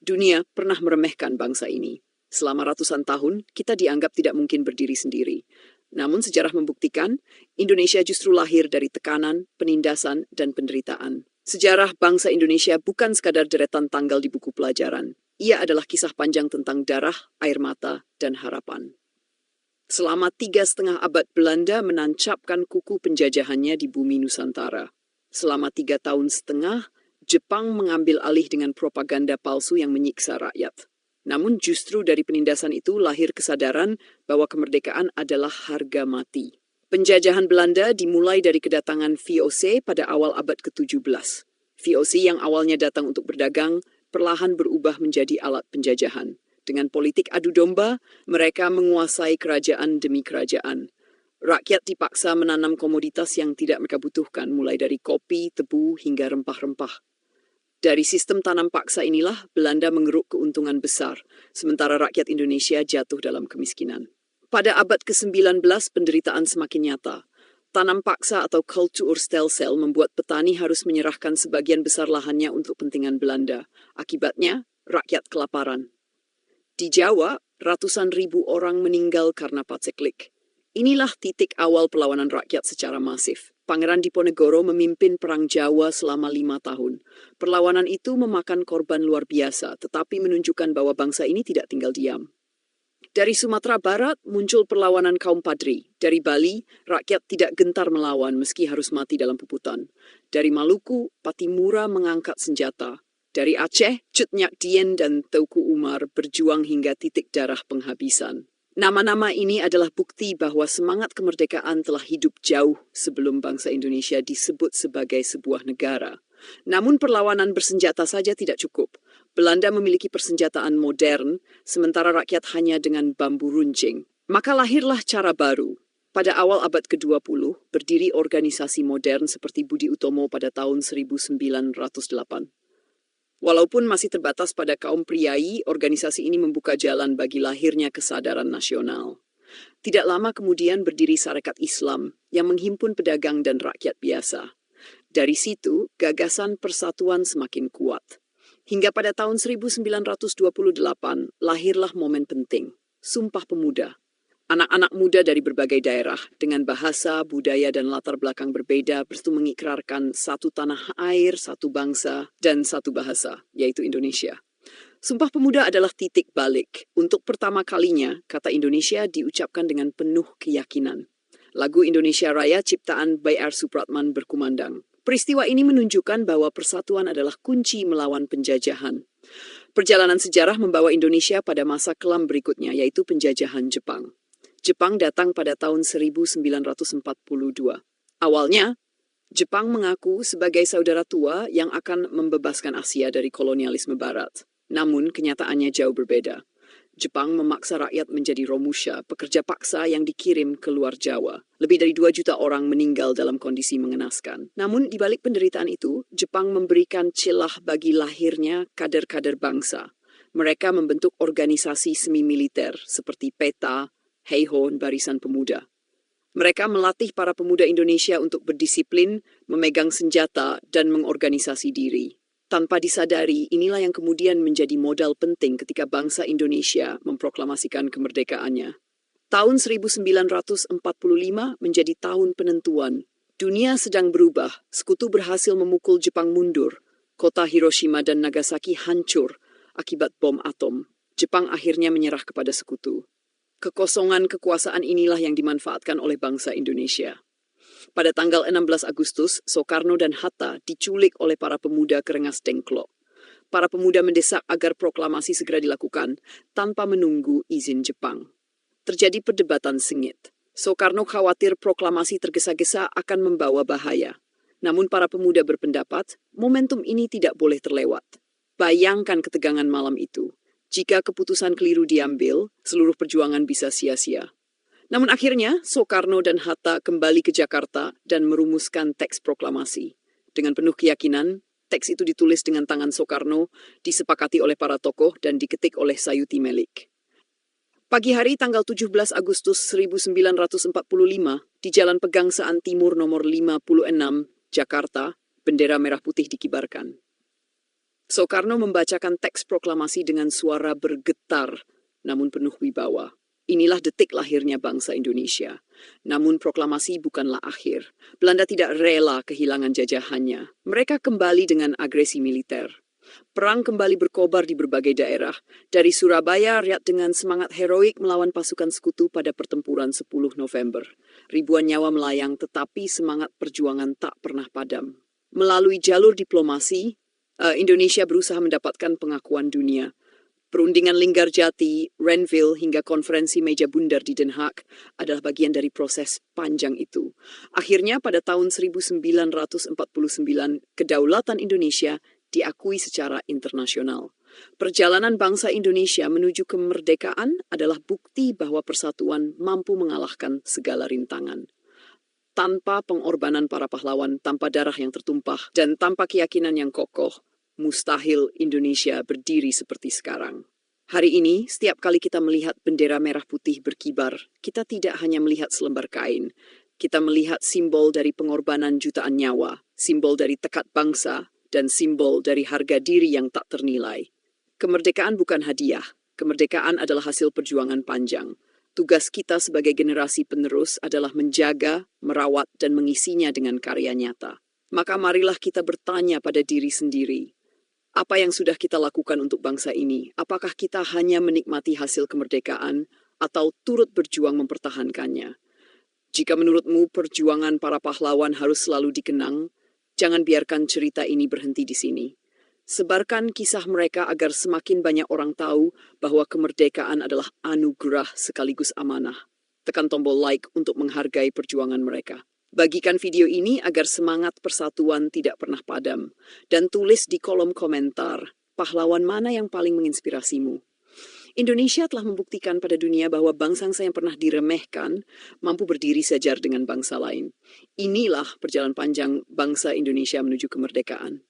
Dunia pernah meremehkan bangsa ini. Selama ratusan tahun, kita dianggap tidak mungkin berdiri sendiri. Namun sejarah membuktikan, Indonesia justru lahir dari tekanan, penindasan, dan penderitaan. Sejarah bangsa Indonesia bukan sekadar deretan tanggal di buku pelajaran. Ia adalah kisah panjang tentang darah, air mata, dan harapan. Selama 3,5 abad Belanda menancapkan kuku penjajahannya di bumi Nusantara. Selama 3 tahun setengah, Jepang mengambil alih dengan propaganda palsu yang menyiksa rakyat. Namun justru dari penindasan itu lahir kesadaran bahwa kemerdekaan adalah harga mati. Penjajahan Belanda dimulai dari kedatangan VOC pada awal abad ke-17. VOC yang awalnya datang untuk berdagang, perlahan berubah menjadi alat penjajahan. Dengan politik adu domba, mereka menguasai kerajaan demi kerajaan. Rakyat dipaksa menanam komoditas yang tidak mereka butuhkan, mulai dari kopi, tebu, hingga rempah-rempah. Dari sistem tanam paksa inilah Belanda mengeruk keuntungan besar, sementara rakyat Indonesia jatuh dalam kemiskinan. Pada abad ke-19 penderitaan semakin nyata. Tanam paksa atau Kulturstelsel membuat petani harus menyerahkan sebagian besar lahannya untuk kepentingan Belanda. Akibatnya, rakyat kelaparan. Di Jawa, ratusan ribu orang meninggal karena paceklik. Inilah titik awal perlawanan rakyat secara masif. Pangeran Diponegoro memimpin Perang Jawa selama 5 tahun. Perlawanan itu memakan korban luar biasa, tetapi menunjukkan bahwa bangsa ini tidak tinggal diam. Dari Sumatera Barat muncul perlawanan kaum Padri. Dari Bali, rakyat tidak gentar melawan meski harus mati dalam puputan. Dari Maluku, Patimura mengangkat senjata. Dari Aceh, Cut Nyak Dien dan Teuku Umar berjuang hingga titik darah penghabisan. Nama-nama ini adalah bukti bahwa semangat kemerdekaan telah hidup jauh sebelum bangsa Indonesia disebut sebagai sebuah negara. Namun perlawanan bersenjata saja tidak cukup. Belanda memiliki persenjataan modern, sementara rakyat hanya dengan bambu runcing. Maka lahirlah cara baru. Pada awal abad ke-20, berdiri organisasi modern seperti Budi Utomo pada tahun 1908. Walaupun masih terbatas pada kaum priai, organisasi ini membuka jalan bagi lahirnya kesadaran nasional. Tidak lama kemudian berdiri Sarekat Islam yang menghimpun pedagang dan rakyat biasa. Dari situ, gagasan persatuan semakin kuat. Hingga pada tahun 1928, lahirlah momen penting, Sumpah Pemuda. Anak-anak muda dari berbagai daerah dengan bahasa, budaya, dan latar belakang berbeda bersetu mengikrarkan satu tanah air, satu bangsa, dan satu bahasa, yaitu Indonesia. Sumpah Pemuda adalah titik balik. Untuk pertama kalinya, kata Indonesia diucapkan dengan penuh keyakinan. Lagu Indonesia Raya ciptaan Bay R. Supratman berkumandang. Peristiwa ini menunjukkan bahwa persatuan adalah kunci melawan penjajahan. Perjalanan sejarah membawa Indonesia pada masa kelam berikutnya, yaitu penjajahan Jepang. Jepang datang pada tahun 1942. Awalnya, Jepang mengaku sebagai saudara tua yang akan membebaskan Asia dari kolonialisme Barat. Namun, kenyataannya jauh berbeda. Jepang memaksa rakyat menjadi romusha, pekerja paksa yang dikirim ke luar Jawa. Lebih dari 2 juta orang meninggal dalam kondisi mengenaskan. Namun, di balik penderitaan itu, Jepang memberikan celah bagi lahirnya kader-kader bangsa. Mereka membentuk organisasi semi-militer seperti PETA, Heihon Barisan Pemuda. Mereka melatih para pemuda Indonesia untuk berdisiplin, memegang senjata, dan mengorganisasi diri. Tanpa disadari, inilah yang kemudian menjadi modal penting ketika bangsa Indonesia memproklamasikan kemerdekaannya. Tahun 1945 menjadi tahun penentuan. Dunia sedang berubah, sekutu berhasil memukul Jepang mundur. Kota Hiroshima dan Nagasaki hancur akibat bom atom. Jepang akhirnya menyerah kepada sekutu. Kekosongan kekuasaan inilah yang dimanfaatkan oleh bangsa Indonesia. Pada tanggal 16 Agustus, Soekarno dan Hatta diculik oleh para pemuda Kerengas Dengklok. Para pemuda mendesak agar proklamasi segera dilakukan tanpa menunggu izin Jepang. Terjadi perdebatan sengit. Soekarno khawatir proklamasi tergesa-gesa akan membawa bahaya. Namun para pemuda berpendapat, momentum ini tidak boleh terlewat. Bayangkan ketegangan malam itu. Jika keputusan keliru diambil, seluruh perjuangan bisa sia-sia. Namun akhirnya, Soekarno dan Hatta kembali ke Jakarta dan merumuskan teks proklamasi. Dengan penuh keyakinan, teks itu ditulis dengan tangan Soekarno, disepakati oleh para tokoh dan diketik oleh Sayuti Melik. Pagi hari tanggal 17 Agustus 1945, di Jalan Pegangsaan Timur nomor 56, Jakarta, bendera merah putih dikibarkan. Soekarno membacakan teks proklamasi dengan suara bergetar, namun penuh wibawa. Inilah detik lahirnya bangsa Indonesia. Namun proklamasi bukanlah akhir. Belanda tidak rela kehilangan jajahannya. Mereka kembali dengan agresi militer. Perang kembali berkobar di berbagai daerah. Dari Surabaya, rakyat dengan semangat heroik melawan pasukan sekutu pada pertempuran 10 November. Ribuan nyawa melayang, tetapi semangat perjuangan tak pernah padam. Melalui jalur diplomasi, Indonesia berusaha mendapatkan pengakuan dunia. Perundingan Linggarjati, Renville, hingga konferensi meja bundar di Den Haag adalah bagian dari proses panjang itu. Akhirnya pada tahun 1949, kedaulatan Indonesia diakui secara internasional. Perjalanan bangsa Indonesia menuju kemerdekaan adalah bukti bahwa persatuan mampu mengalahkan segala rintangan. Tanpa pengorbanan para pahlawan, tanpa darah yang tertumpah, dan tanpa keyakinan yang kokoh, mustahil Indonesia berdiri seperti sekarang. Hari ini, setiap kali kita melihat bendera merah putih berkibar, kita tidak hanya melihat selembar kain. Kita melihat simbol dari pengorbanan jutaan nyawa, simbol dari tekad bangsa, dan simbol dari harga diri yang tak ternilai. Kemerdekaan bukan hadiah. Kemerdekaan adalah hasil perjuangan panjang. Tugas kita sebagai generasi penerus adalah menjaga, merawat, dan mengisinya dengan karya nyata. Maka marilah kita bertanya pada diri sendiri, apa yang sudah kita lakukan untuk bangsa ini? Apakah kita hanya menikmati hasil kemerdekaan atau turut berjuang mempertahankannya? Jika menurutmu perjuangan para pahlawan harus selalu dikenang, jangan biarkan cerita ini berhenti di sini. Sebarkan kisah mereka agar semakin banyak orang tahu bahwa kemerdekaan adalah anugerah sekaligus amanah. Tekan tombol like untuk menghargai perjuangan mereka. Bagikan video ini agar semangat persatuan tidak pernah padam. Dan tulis di kolom komentar, pahlawan mana yang paling menginspirasimu. Indonesia telah membuktikan pada dunia bahwa bangsa-bangsa yang pernah diremehkan mampu berdiri sejajar dengan bangsa lain. Inilah perjalanan panjang bangsa Indonesia menuju kemerdekaan.